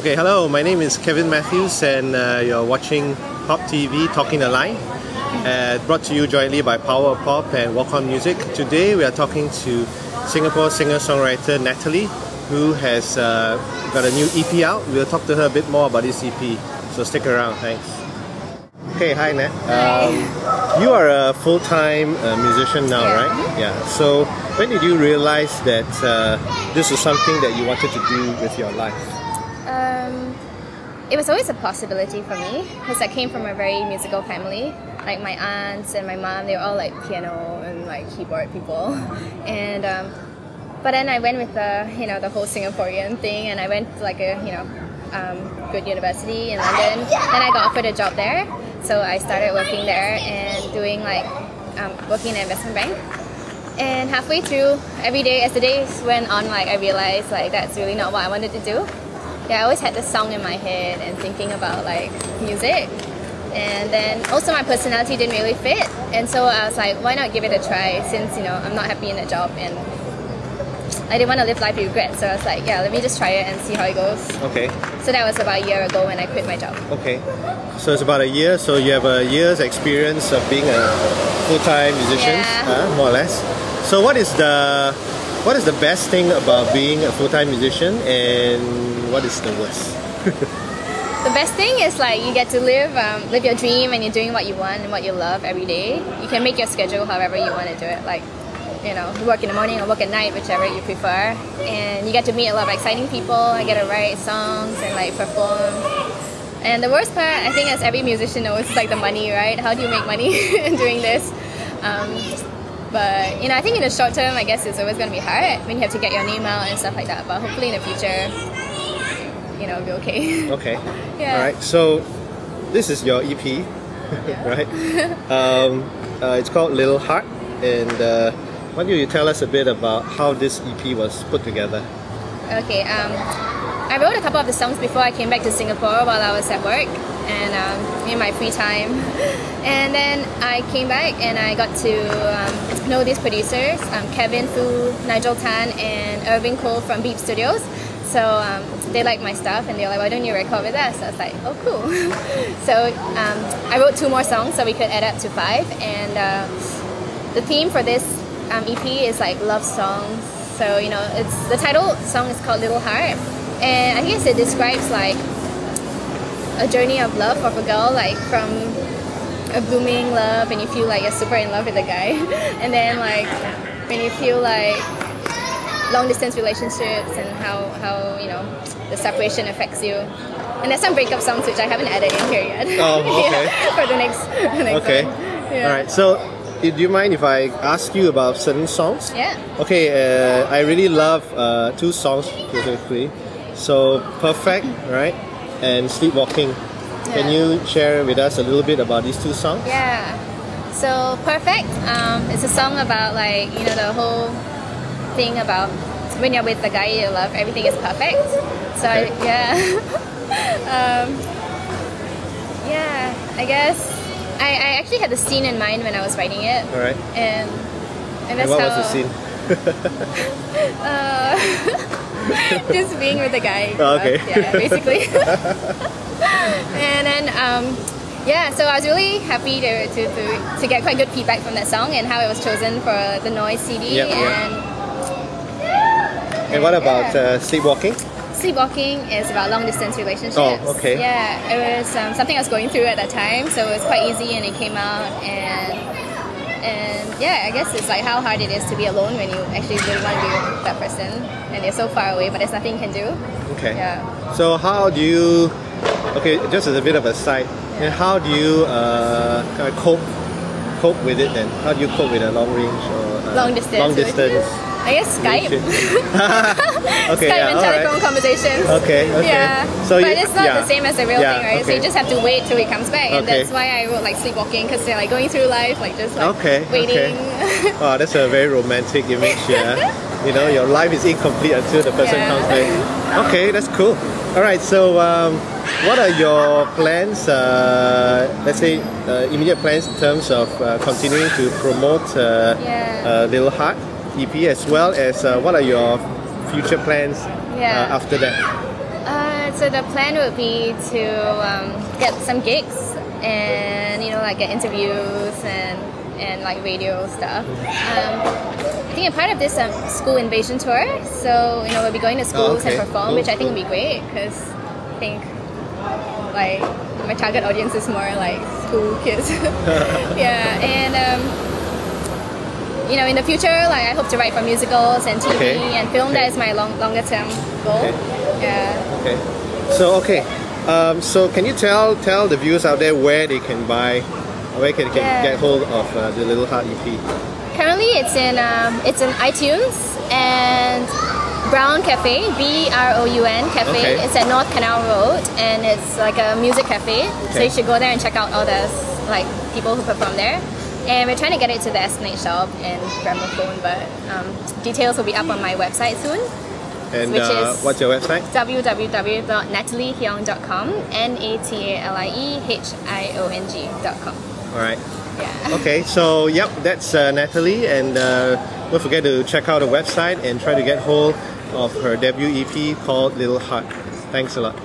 Okay, hello, my name is Kevin Matthews and you're watching PoPTV Talking the Line, brought to you jointly by Power of Pop and Walk On Music. Today we are talking to Singapore singer-songwriter Natalie, who has got a new EP out. We'll talk to her a bit more about this EP, so stick around, thanks. Okay, hi Nat. Hi. You are a full-time musician now, right? Yeah. So when did you realize that this was something that you wanted to do with your life? It was always a possibility for me because I came from a very musical family. Like my aunts and my mom, they were all like piano and like keyboard people. And but then I went with the whole Singaporean thing, and I went to like a good university in London. Then I got offered a job there, so I started working there and doing like working in an investment bank. And halfway through, every day as the days went on, like I realized like that's really not what I wanted to do. Yeah, I always had this song in my head and thinking about like music, and then also my personality didn't really fit, and so I was like, why not give it a try, since I'm not happy in the job and I didn't want to live life with regret. So I was like, yeah, let me just try it and see how it goes. Okay. So that was about a year ago when I quit my job. Okay. So it's about a year, so you have a year's experience of being a full-time musician, more or less. So what is the best thing about being a full-time musician, and what is the worst? The best thing is like you get to live your dream, and you're doing what you want and what you love every day. You can make your schedule however you want to do it. Like, you work in the morning or work at night, whichever you prefer. And you get to meet a lot of exciting people. I get to write songs and like perform. And the worst part, I think, as every musician knows, is like the money, right? How do you make money doing this? But I think in the short term, I guess it's always going to be hard when you have to get your name out and stuff like that. But hopefully in the future, it'll be okay. Okay. Yeah. All right. So this is your EP, right? It's called Little Heart, and why don't you tell us a bit about how this EP was put together? Okay. I wrote a couple of the songs before I came back to Singapore while I was at work and in my free time. And then I came back and I got to know these producers, Kevin Fu, Nigel Tan, and Irving Cole from Beep Studios. So they liked my stuff and they were like, why don't you record with us? So I was like, oh cool. So I wrote 2 more songs so we could add up to 5. And the theme for this EP is like love songs. So the title song is called Little Heart. And I guess it describes like a journey of love of a girl, like from a blooming love and you feel like you're super in love with the guy, and then like when you feel like long distance relationships and how the separation affects you. And there's some breakup songs which I haven't added in here yet. Oh, okay. For the next okay. song. Yeah. Alright, so do you mind if I ask you about certain songs? Yeah. Okay, I really love 2 songs specifically. So Perfect, right? And Sleepwalking. Yeah. Can you share with us a little bit about these 2 songs? Yeah. So Perfect, it's a song about like, the whole thing about when you're with the guy you love, everything is perfect. So okay. I guess I actually had the scene in mind when I was writing it. Alright. And that's what how, was the scene? just being with the guy. Oh, okay. Yeah, basically. And then so I was really happy to get quite good feedback from that song and how it was chosen for the Noise CD. Yep, and what about Sleepwalking? Sleepwalking is about long distance relationships. Oh, okay. Yeah, it was something I was going through at that time, so it was quite easy and it came out, and yeah, I guess it's like how hard it is to be alone when you actually really want to be with that person and they're so far away but there's nothing you can do. Okay. Yeah. So how do you, just as a bit of a side, how do you kind of cope with it then? How do you cope with a long range or long distance? I guess Skype. Okay, Skype and telephone conversations. Okay. Yeah. So but it's not the same as the real thing, right? Okay. So you just have to wait till he comes back, and that's why I wrote like Sleepwalking, because they're like going through life, like just like waiting. Oh, that's a very romantic image. Yeah. Your life is incomplete until the person comes back. Okay, that's cool. All right. So, what are your plans? Let's say immediate plans in terms of continuing to promote Little Heart EP, as well as what are your future plans after that? So the plan would be to get some gigs and like get interviews and like radio stuff. I think I'm part of this school invasion tour, so we'll be going to schools and perform, which I think will be great because I think like my target audience is more like school kids. Yeah, and in the future, like I hope to write for musicals and TV and film. That is my longer term goal. Yeah. Okay. So can you tell the viewers out there where they can buy, where can get hold of the Little Heart EP? Currently, it's in iTunes and Brown Cafe, BROUN Cafe. Okay. It's at North Canal Road, and it's like a music cafe. So you should go there and check out all the like people who perform there. And we're trying to get it to the Esplanade shop and Gramophone, but details will be up on my website soon. And which is what's your website? www.nataliehiong.com, NATALIEHIONG.com. All right. Yeah. Okay, so yep, that's Natalie, and don't forget to check out the website and try to get hold of her debut EP called Little Heart. Thanks a lot.